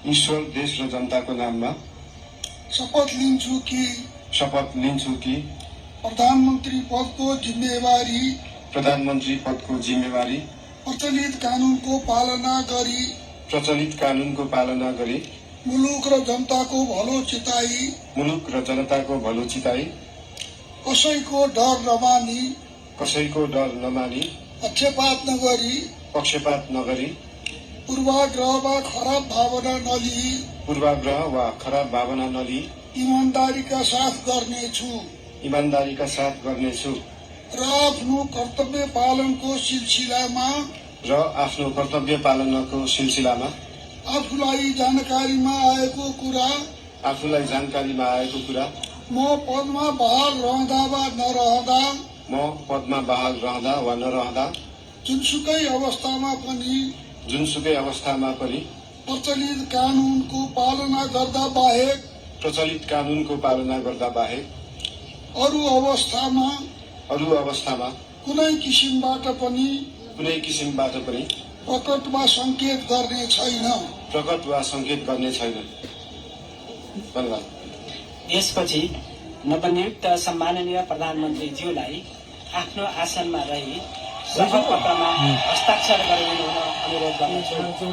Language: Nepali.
ईश्वर देश र जनताको नाममा शपथ लिन्छु कि प्रधानमन्त्री पदको जिम्मेवारी प्रचलित कानुनको पालना गरी मुलुक र जनताको भलो चिताई कसैको डर नमानी पक्षपात नगरी पूर्वाग्रह वा खराब भावना नलिई ईमानदारीका साथ गर्नेछु र आफ्नो कर्तव्य पालनको सिलसिलामा आफूलाई जानकारीमा आएको कुरा म पदमा बहाल रहँदा वा नरहँदा जुनसुकै अवस्थामा पनि प्रचलित कानूनको पालना गर्दा बाहेक अरू अवस्थामा कुनै किसिमबाट पनि प्रकट वा संकेत गर्ने छैन। धन्यवाद। यसपछि नवनियुक्त सम्माननीय प्रधानमन्त्रीज्यूलाई आफ्नो आसनमा रही शपथ पत्रमा हस्ताक्षर गरिदिनु अनुरोध गर्दछु।